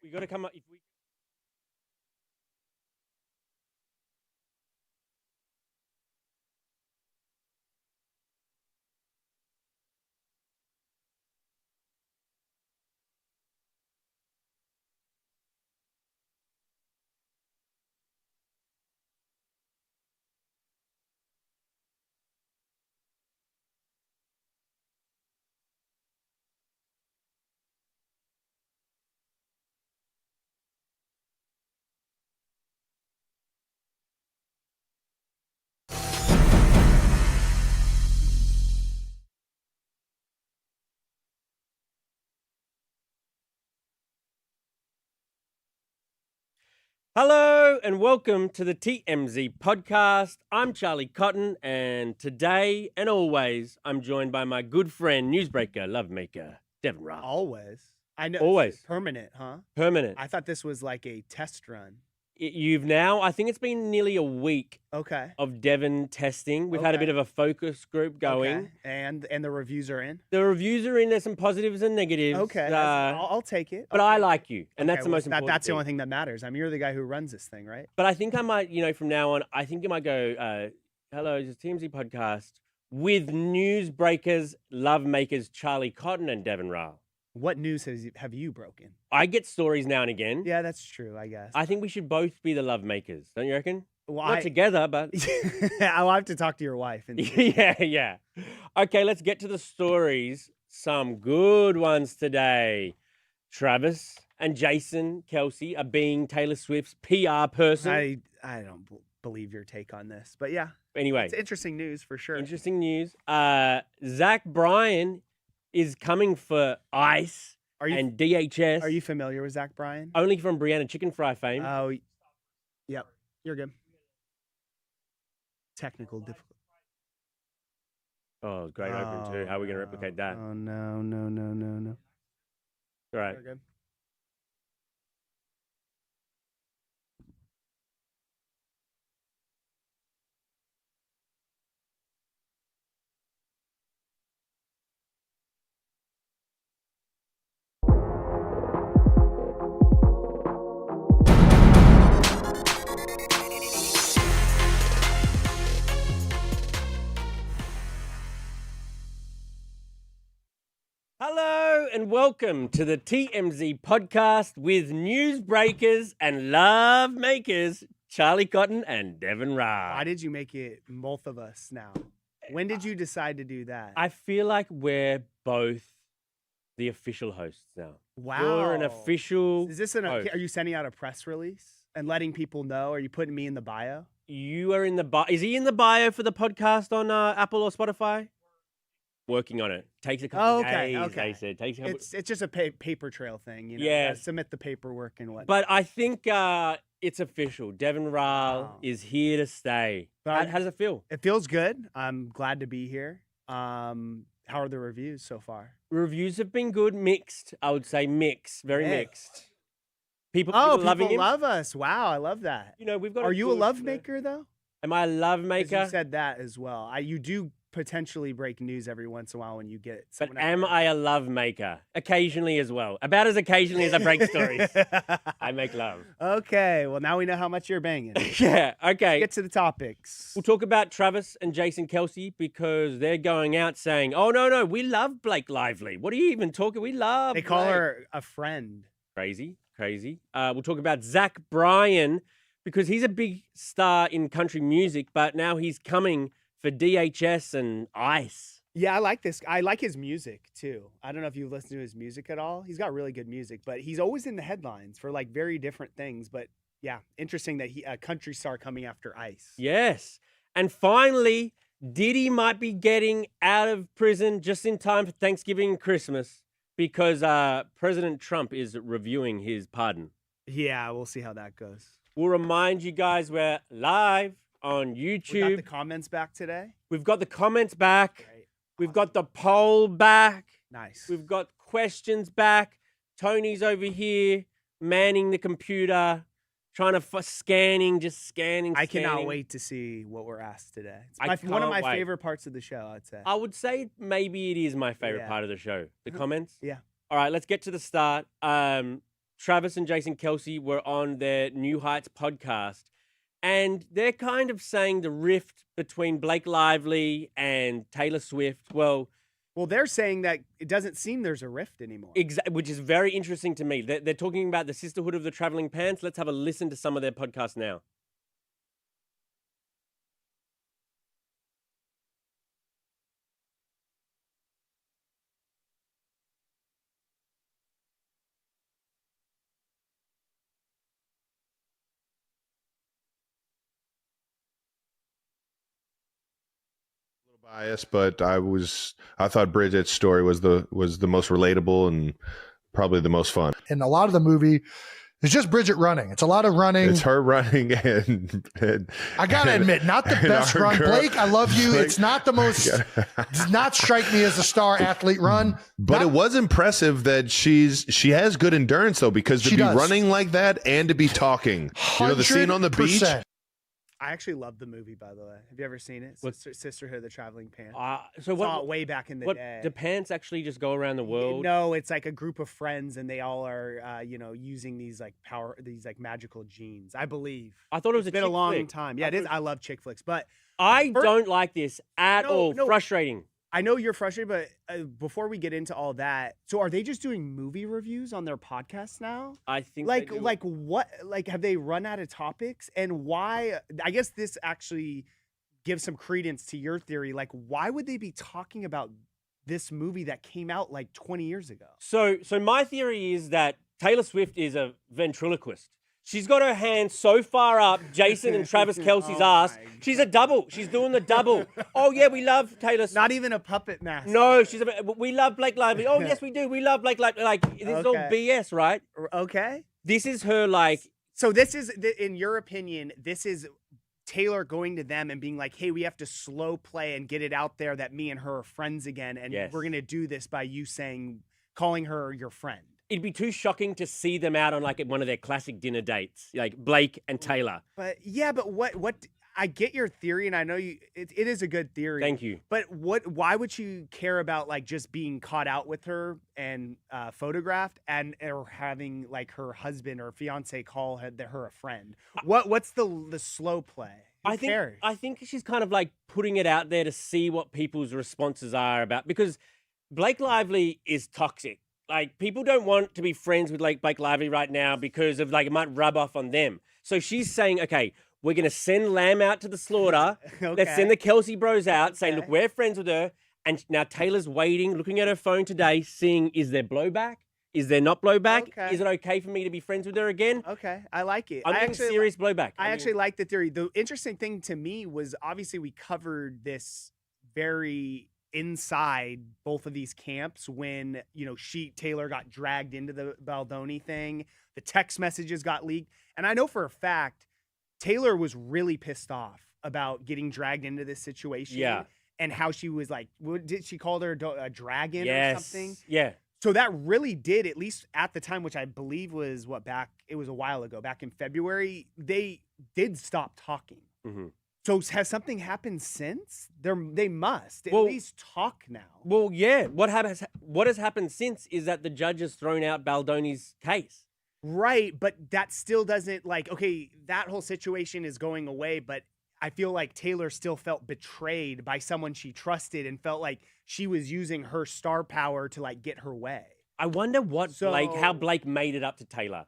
We got to come up. If we Hello and welcome to the TMZ podcast. I'm Charlie Cotton, and today and always, I'm joined by my good friend, newsbreaker, lovemaker, Devin Rao. Always. I know. Always. Permanent, huh? Permanent. I thought this was like a test run. You've now, I think it's been nearly a week Okay. of Devin testing. We've had a bit of a focus group going. Okay. And the reviews are in? The reviews are in. There's some positives and negatives. Okay. I'll take it. But I like you, and that's the most important That's the thing. only thing that matters. I mean, you're the guy who runs this thing, right? But I think I might, from now on, I think you might go, hello, it's TMZ podcast with newsbreakers, love makers, Charlie Cotton and Devin Rao. What news have you broken? I get stories now and again. Yeah, that's true, I guess. I think we should both be the love makers, don't you reckon? Well, Not together, but... I'll have to talk to your wife. Yeah. Okay, let's get to the stories. Some good ones today. Travis and Jason Kelce are being Taylor Swift's PR person. I don't believe your take on this, but yeah. Anyway. It's interesting news for sure. Interesting news. Zach Bryan is coming for ICE and DHS. Are you familiar with Zach Bryan? Only from Brianna Chicken Fry fame. Oh, yep. You're good. Technical difficulty. Oh, great open too. How are we going to replicate that? Oh, no. All right. You're good. Hello and welcome to the TMZ podcast with newsbreakers and love makers, Charlie Cotton and Devin Rao. Why did you make it both of us now? When did you decide to do that? I feel like we're both the official hosts now. Wow. You're an official Is this host. Are you sending out a press release and letting people know? Are you putting me in the bio? You are in the bio. Is he in the bio for the podcast on Apple or Spotify? Working on it. Takes a couple days, they said. Takes a couple... It's just a paper trail thing, you know? Yeah. You gotta submit the paperwork and whatnot. But I think it's official. Devin Rao is here to stay. How does it feel? It feels good. I'm glad to be here. How are the reviews so far? Reviews have been good. Mixed, I would say. Mixed. Very mixed. People loving him. Love us. Wow, I love that. We've got. Are you a love maker though? Am I a love maker? You said that as well. You do potentially break news every once in a while when you get. But am I a love maker? Occasionally as well. About as occasionally as I break stories. I make love. Okay, well now we know how much you're banging. Yeah. Okay. Get to the topics. We'll talk about Travis and Jason Kelce because they're going out saying, "Oh no, we love Blake Lively. What are you even talking? We love." They call her a friend. Crazy. We'll talk about Zach Bryan because he's a big star in country music, but now he's coming for DHS and ICE. Yeah, I like this. I like his music too. I don't know if you've listened to his music at all. He's got really good music, but he's always in the headlines for like very different things. But yeah, interesting that a country star coming after ICE. Yes. And finally, Diddy might be getting out of prison just in time for Thanksgiving and Christmas because President Trump is reviewing his pardon. Yeah, we'll see how that goes. We'll remind you guys we're live on YouTube. We got the comments back today. We've got the comments back. Great. We've got the poll back. Nice. We've got questions back. Tony's over here manning the computer, trying to scanning. I cannot wait to see what we're asked today. It's one of my favorite parts of the show, I'd say. I would say maybe it is my favorite part of the show. The comments? Yeah. All right, let's get to the start. Travis and Jason Kelsey were on their New Heights podcast, and they're kind of saying the rift between Blake Lively and Taylor Swift. Well, they're saying that it doesn't seem there's a rift anymore. which is very interesting to me. They're talking about the sisterhood of the traveling pants. Let's have a listen to some of their podcasts now. Bias, but I thought Bridget's story was the most relatable and probably the most fun. And a lot of the movie is just Bridget running. It's a lot of running. It's her running, and I gotta admit, not the best run. Girl, Blake, I love you. Blake, it's not the most. Does not strike me as a star athlete run. But it was impressive that she has good endurance though, because to be running like that and to be talking. You know the scene on the beach. I actually love the movie, by the way. Have you ever seen it? Sisterhood of the Traveling Pants. Saw it way back in the day. The pants actually just go around the world? No, it's like a group of friends, and they all are, using these magical genes. I believe. I thought it was been a long time. Yeah, it is. I love chick flicks, but I don't like this at all. No, frustrating. I know you're frustrated, but before we get into all that, so are they just doing movie reviews on their podcast now? I think what have they run out of topics, and why? I guess this actually gives some credence to your theory. Like, why would they be talking about this movie that came out like 20 years ago? So my theory is that Taylor Swift is a ventriloquist. She's got her hand so far up Jason and Travis Kelsey's ass. She's a double. She's doing the double. Oh, yeah, we love Taylor Swift. Not even a puppet master. No, we love Blake Lively. Oh, yes, we do. We love Blake Lively. Like, this is all BS, right? Okay. This is her, like... So this is, in your opinion, this is Taylor going to them and being like, hey, we have to slow play and get it out there that me and her are friends again, and we're going to do this by you calling her your friend. It'd be too shocking to see them out on like one of their classic dinner dates, like Blake and Taylor. But what I get your theory, and I know it is a good theory. Thank you. But why would you care about like just being caught out with her and photographed, or having like her husband or fiance call her a friend? What's the slow play? Who cares? I think she's kind of like putting it out there to see what people's responses are about, because Blake Lively is toxic. Like, people don't want to be friends with like Blake Lively right now because of like it might rub off on them. So she's saying, okay, we're going to send Lamb out to the slaughter. Okay. Let's send the Kelsey bros out, saying, look, we're friends with her. And now Taylor's waiting, looking at her phone today, seeing, is there blowback? Is there not blowback? Okay. Is it okay for me to be friends with her again? Okay, I like it. I'm getting serious blowback. I actually like the theory. The interesting thing to me was, obviously we covered this very inside both of these camps when Taylor got dragged into the Baldoni thing, the text messages got leaked, and I know for a fact Taylor was really pissed off about getting dragged into this situation, and how she was like, what did she call her, a dragon or something? So that really did, at least at the time, which I believe was it was a while ago, back in February, they did stop talking. Mm-hmm. So has something happened since? They must at least talk now. Well, yeah. What has happened since is that the judge has thrown out Baldoni's case. Right, but that still doesn't that whole situation is going away, but I feel like Taylor still felt betrayed by someone she trusted and felt like she was using her star power to like get her way. I wonder how Blake made it up to Taylor.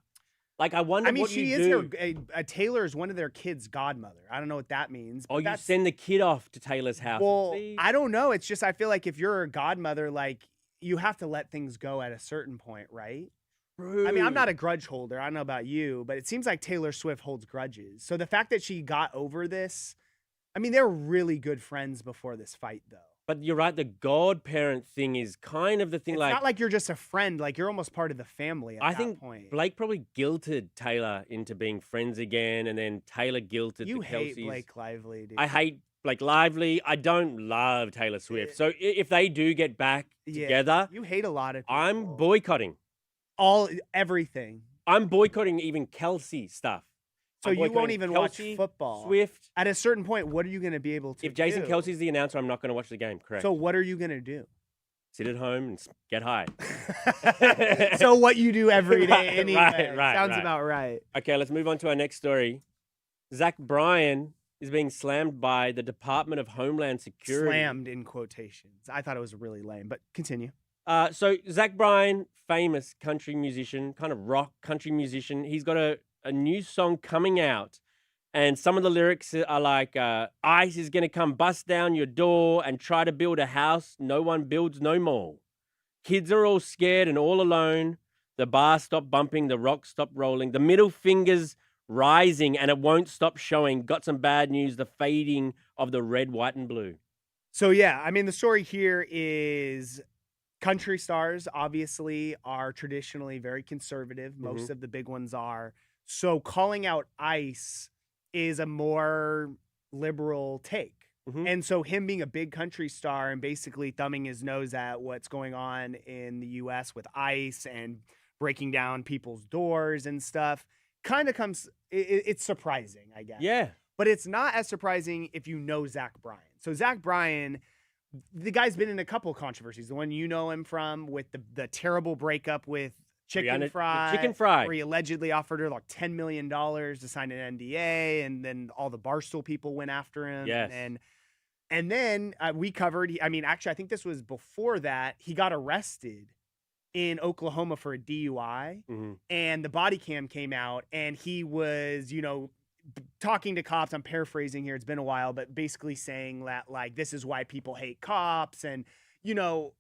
Like, I wonder what you do. Taylor is one of their kids' godmother. I don't know what that means. Oh, you send the kid off to Taylor's house. Well, I don't know. It's just, I feel like if you're a godmother, like, you have to let things go at a certain point, right? True. I mean, I'm not a grudge holder. I don't know about you, but it seems like Taylor Swift holds grudges. So the fact that she got over this, I mean, they were really good friends before this fight, though. But you're right, the godparent thing is kind of the thing. It's not like you're just a friend, like you're almost part of the family at that point. I think Blake probably guilted Taylor into being friends again, and then Taylor guilted the Kelseys. You hate Blake Lively, dude. I hate Blake Lively. I don't love Taylor Swift. So if they do get back together... You hate a lot of people. I'm boycotting. Everything. I'm boycotting even Kelsey stuff. So you won't even watch football. Swift. At a certain point, what are you going to be able to do? If Jason Kelsey's the announcer, I'm not going to watch the game, correct. So what are you going to do? sit at home and get high. So what you do every day Right, anyway. right, Sounds right. about right. Okay, let's move on to our next story. Zach Bryan is being slammed by the Department of Homeland Security. Slammed in quotations. I thought it was really lame, but continue. So Zach Bryan, famous country musician, kind of rock country musician. He's got a new song coming out. And some of the lyrics are like, ICE is going to come bust down your door and try to build a house no one builds no more. Kids are all scared and all alone. The bar stopped bumping, the rock stopped rolling. The middle finger's rising and it won't stop showing. Got some bad news, the fading of the red, white, and blue. So, yeah, I mean, the story here is country stars, obviously, are traditionally very conservative. Most of the big ones are. So calling out ICE is a more liberal take. And so him being a big country star and basically thumbing his nose at what's going on in the U.S. with ICE and breaking down people's doors and stuff kind of comes, it's surprising, I guess. Yeah. But it's not as surprising if you know Zach Bryan. So Zach Bryan, the guy's been in a couple controversies. The one you know him from with the terrible breakup with Chicken Fry, where he allegedly offered her like $10 million to sign an NDA, and then all the Barstool people went after him. Yes. And then we covered, I mean, actually, I think this was before that, he got arrested in Oklahoma for a DUI, and the body cam came out, and he was, talking to cops. I'm paraphrasing here. It's been a while, but basically saying that, like, this is why people hate cops. And,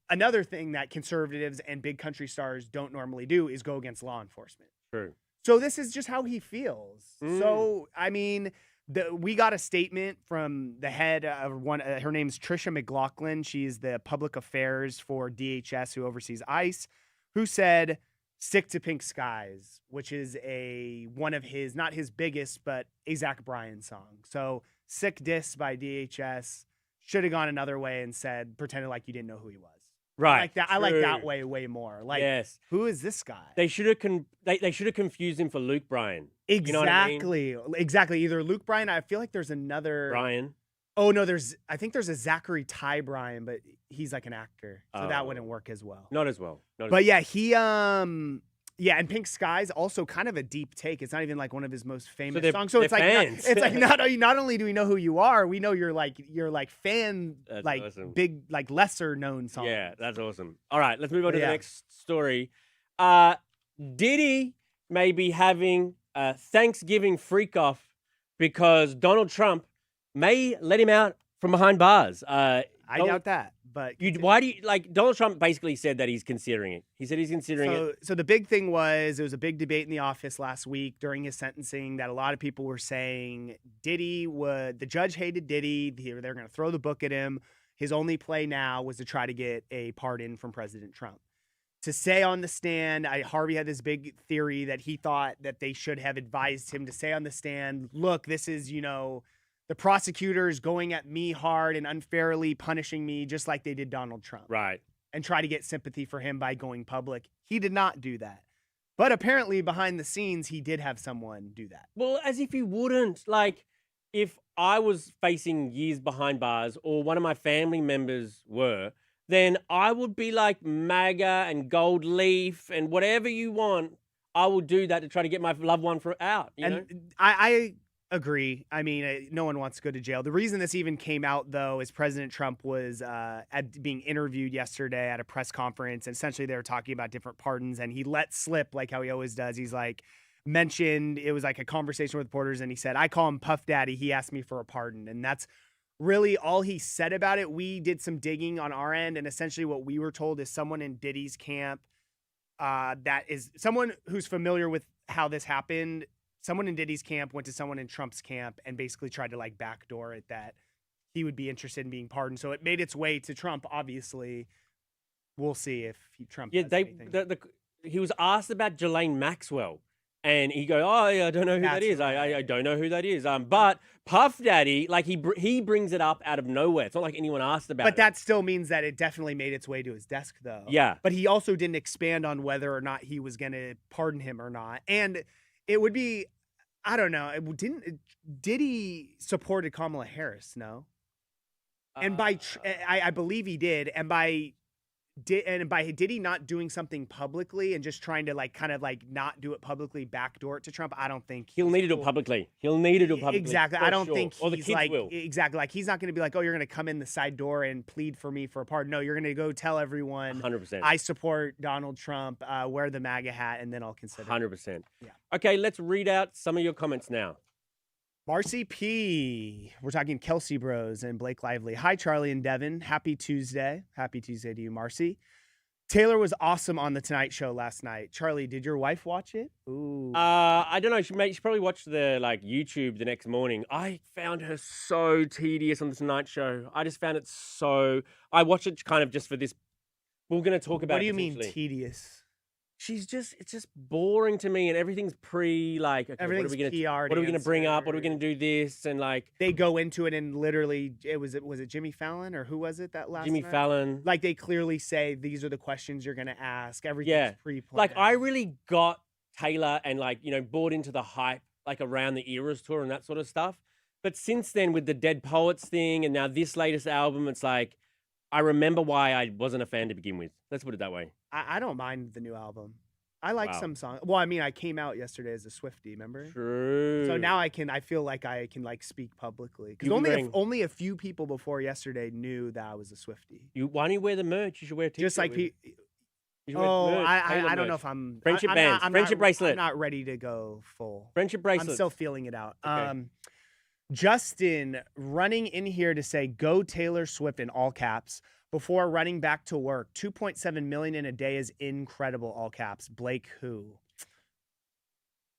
another thing that conservatives and big country stars don't normally do is go against law enforcement. True. So this is just how he feels. So, I mean, we got a statement from the head of one. Her name's Trisha McLaughlin. She's the public affairs for DHS who oversees ICE, who said, "Stick to Pink Skies," which is one of his, not his biggest, but a Zach Bryan song. So sick diss by DHS. Should have gone another way and pretended like you didn't know who he was. Right. Like that. I like that way more. Like, yes. Who is this guy? They should have they should have confused him for Luke Bryan. Exactly. You know what I mean? Exactly. Either Luke Bryan. I feel like there's another Bryan. Oh no, I think there's a Zachary Ty Bryan, but he's like an actor, so that wouldn't work as well. Not as well. Yeah, he and Pink Skies also kind of a deep take. It's not even like one of his most famous songs. So it's like not only do we know who you are, we know you're like fan. That's like awesome. Big, like lesser known songs. Yeah, that's awesome. All right, let's move on to the next story. Diddy may be having a Thanksgiving freak off because Donald Trump may let him out from behind bars. I doubt that. But why do you like? Donald Trump basically said that he's considering it. He said he's considering it. So the big thing was there was a big debate in the office last week during his sentencing that a lot of people were saying the judge hated Diddy. They're going to throw the book at him. His only play now was to try to get a pardon from President Trump. To say on the stand, Harvey had this big theory that he thought that they should have advised him to say on the stand, look, this is, the prosecutors going at me hard and unfairly punishing me just like they did Donald Trump. Right. And try to get sympathy for him by going public. He did not do that. But apparently behind the scenes, he did have someone do that. Well, as if he wouldn't. Like, if I was facing years behind bars or one of my family members were, then I would be like MAGA and gold leaf and whatever you want. I will do that to try to get my loved one out. You know? I agree. I mean, no one wants to go to jail. The reason this even came out, though, is President Trump was being interviewed yesterday at a press conference. And essentially, they were talking about different pardons. And he let slip, like how he always does. He's like, mentioned, it was like a conversation with reporters. And he said, I call him Puff Daddy. He asked me for a pardon. And that's really all he said about it. We did some digging on our end. And essentially, what we were told is someone in Diddy's camp, that is someone who's familiar with how this happened. Someone in Diddy's camp went to someone in Trump's camp and basically tried to like backdoor it that he would be interested in being pardoned. So it made its way to Trump. Obviously, we'll see if Trump. Yeah, he was asked about Ghislaine Maxwell, and he go, "Oh, yeah, I don't know who that is. I don't know who that is." But Puff Daddy, like he brings it up out of nowhere. It's not like anyone asked about it. But that still means that it definitely made its way to his desk, though. Yeah. But he also didn't expand on whether or not he was going to pardon him or not, and. It would be, I don't know. Diddy supported Kamala Harris? No. And I believe he did. And by did he not doing something publicly and just trying to like kind of like not do it publicly, backdoor it to Trump? I don't think He'll need to do it publicly. He'll need to do it publicly. Exactly. for I don't sure. think Or the he's kids like will. exactly like he's not going to be like, oh, you're going to come in the side door and plead for me for a pardon. No, you're going to go tell everyone 100%. I support Donald Trump, wear the MAGA hat, and then I'll consider. 100%. Yeah. Okay, let's read out some of your comments now. Marcy P. We're talking Kelsey Bros and Blake Lively. Hi, Charlie and Devin. Happy Tuesday. Happy Tuesday to you, Marcy. Taylor was awesome on the Tonight Show last night. Charlie, did your wife watch it? Ooh. I don't know. She probably watched the YouTube the next morning. I found her so tedious on the Tonight Show. I just found it so. I watched it kind of just for this. We're going to talk about. What do you it mean potentially. tedious? It's just boring to me, and everything's okay, Everything's what are we gonna, PR what are we going to bring up? What are we going to do this? And they go into it and literally, was it Jimmy Fallon or who was it that last Jimmy night? Fallon. Like they clearly say these are the questions you're going to ask. Everything's pre-planned. Like I really got Taylor and bought into the hype around the Eras tour and that sort of stuff. But since then, with the Dead Poets thing and now this latest album, it's like I remember why I wasn't a fan to begin with. Let's put it that way. I don't mind the new album. I like Wow. some songs. Well, I mean, I came out yesterday as a Swiftie, remember? True. So now I feel like I can speak publicly because only a few people before yesterday knew that I was a Swiftie. Why don't you wear the merch? You should wear a t-shirt. Just like with- people. you should wear Oh, merch, I Taylor don't know merch. if I'm Friendship I'm bands, not, friendship bracelet. I'm not ready to go full. Friendship bracelet. I'm still feeling it out. Okay. Justin running in here to say go Taylor Swift in all caps before running back to work. 2.7 million in a day is incredible. All caps. Blake who?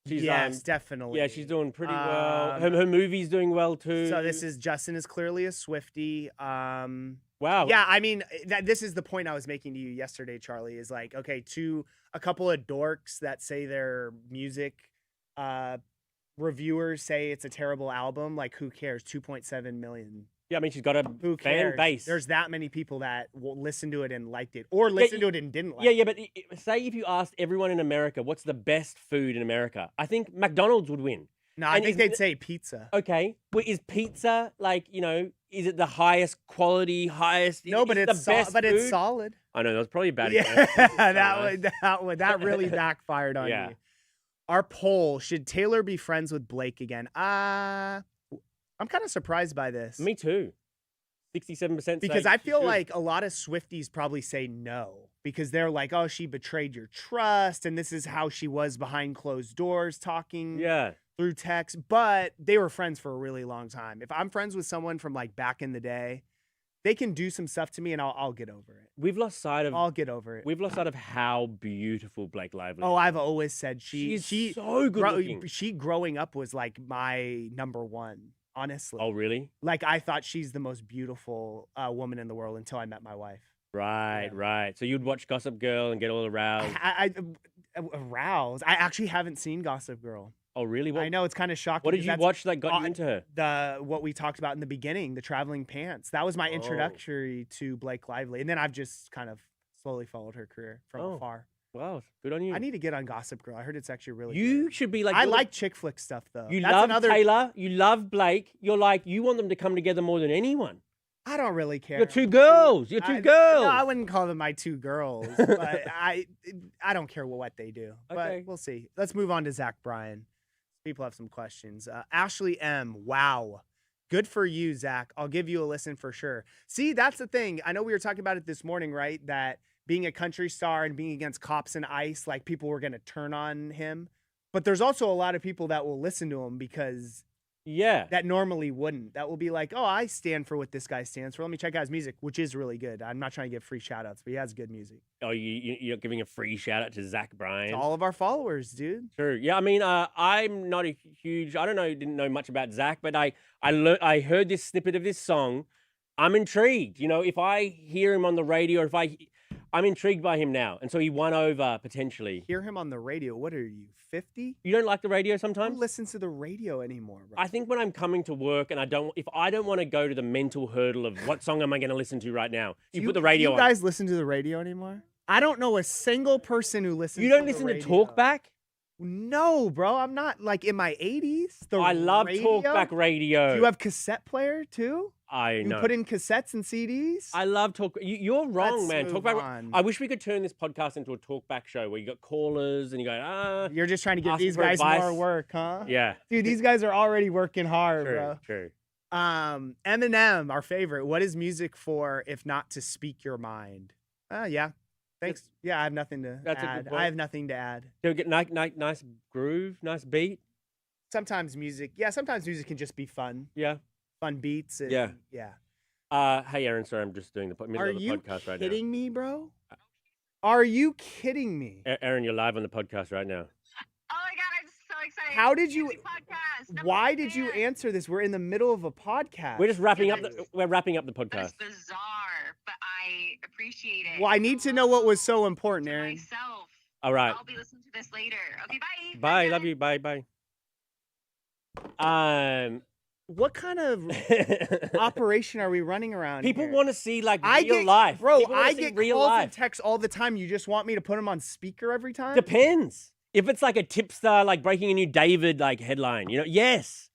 Yes, definitely. Yeah, she's doing pretty well. Her movie's doing well too. So Justin is clearly a Swiftie. Wow. Yeah, I mean, this is the point I was making to you yesterday, Charlie, is like, okay, a couple of dorks that say their music reviewers say it's a terrible album. Like, who cares? 2.7 million. Yeah, I mean, she's got a Who fan cares? base. There's that many people that will listen to it and liked it, or listen to it and didn't like it. Yeah, but say if you asked everyone in America, what's the best food in America? I think McDonald's would win. No, I think they'd say pizza. Okay. Well, is pizza is it the highest quality, highest? No, but is it it's the best food? it's solid. I know that was probably a bad. Yeah, example. that really backfired on Yeah. you. Our poll: should Taylor be friends with Blake again? I'm kind of surprised by this. Me too. 67%. Because I feel like a lot of Swifties probably say no because they're like, oh, she betrayed your trust, and this is how she was behind closed doors talking through text. But they were friends for a really long time. If I'm friends with someone from like back in the day, they can do some stuff to me, and I'll get over it. We've lost sight of. I'll get over it. We've lost sight of how beautiful Blake Lively. Oh, I've always said she's so good looking. She growing up was like my number one. Honestly. Oh, really? Like, I thought she's the most beautiful woman in the world until I met my wife. Right. So you'd watch Gossip Girl and get all aroused. Aroused? I actually haven't seen Gossip Girl. Oh, really? I know, it's kind of shocking. What did you watch that got you into her? What we talked about in the beginning, the traveling pants. That was my introductory to Blake Lively. And then I've just kind of slowly followed her career from afar. Wow, good on you. I need to get on Gossip Girl. I heard it's actually really You good. should be like... I like chick flick stuff, though. You love Taylor. You love Blake. You're like, you want them to come together more than anyone. I don't really care. You're two girls. You're two girls. No, I wouldn't call them my two girls, but I don't care what they do. Okay. But we'll see. Let's move on to Zach Bryan. People have some questions. Ashley M. Wow. Good for you, Zach. I'll give you a listen for sure. See, that's the thing. I know we were talking about it this morning, right? That being a country star and being against cops and ICE, like people were going to turn on him. But there's also a lot of people that will listen to him because that normally wouldn't. That will be like, oh, I stand for what this guy stands for. Let me check out his music, which is really good. I'm not trying to give free shout outs, but he has good music. Oh, you're giving a free shout out to Zach Bryan? To all of our followers, dude. True. Yeah, I mean, I'm not a huge... didn't know much about Zach, but I heard this snippet of this song. I'm intrigued. If I hear him on the radio or I'm intrigued by him now. And so he won over potentially. Hear him on the radio. What are you, 50? You don't like the radio sometimes? Who listens to the radio anymore, bro? I think when I'm coming to work and if I don't want to go to the mental hurdle of what song am I going to listen to right now, you put the radio on. Do you guys listen to the radio anymore? I don't know a single person who listens to the radio. You don't listen to Talkback? No, bro. I'm not like in my 80s. I love Talkback radio. Do you have cassette player too? I You know. put in cassettes and CDs. I love talk. You're wrong, Let's man. move Talkback. on. I wish we could turn this podcast into a talkback show where you got callers and you go, You're just trying to give asking these for guys more advice. work, huh? yeah. Dude, these guys are already working hard, True, bro. true. Eminem, our favorite. What is music for if not to speak your mind? Yeah. Thanks. Yeah, I have nothing to That's a good add. point. I have nothing to add. Do get nice groove, nice beat. Sometimes music can just be fun. Yeah. Fun beats. And, Yeah. Yeah. Hey, Aaron. Sorry, I'm just doing the middle Are of the you podcast right now. kidding me, bro? Are you kidding me? Aaron, you're live on the podcast right now. Oh my god, I'm so excited. How did you? Music podcast. Number Why one did you fan. answer this? We're in the middle of a podcast. We're just wrapping up. Yes. We're wrapping up the That podcast. is bizarre, but I appreciate it. Well, I need to know what was so important, To Aaron. myself. All right. I'll be listening to this later. Okay, bye. Bye. guys. Love you. Bye. Bye. What kind of operation are we running around People here? want to see like I real get, life, bro. People wanna I see get real calls life. and texts all the time. You just want me to put them on speaker every time? Depends. If it's like a tipster, like breaking a new David like headline, yes.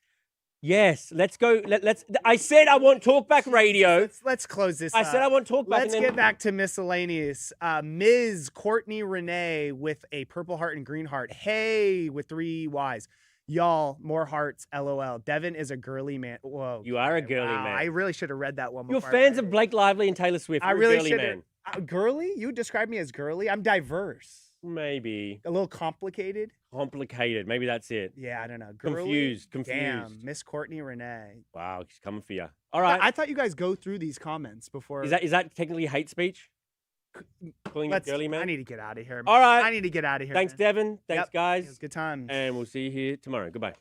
Let's go. Let's. I said I want talkback radio. Let's close this. I said I want talkback. Let's and then, get back to miscellaneous. Ms. Courtney Renee with a purple heart and green heart. Hey, with 3 Y's. Y'all, more hearts, LOL. Devin is a girly man. Whoa. You are a girly wow, man. I really should have read that one You're before. fans of Blake Lively and Taylor Swift. I You're really a girly should man. have. Girly? You describe me as girly? I'm diverse. Maybe A little complicated. complicated. Maybe that's it. Yeah, I don't know. Girly? Confused. Damn, Miss Courtney Renee. Wow, she's coming for you. All right. I thought you guys go through these comments before. Is that technically hate speech? Calling you girly man? I need to get out of here. All right. I need to get out of here. Thanks, man. Devin. Thanks, Yep. It guys. was good times. And we'll see you here tomorrow. Goodbye.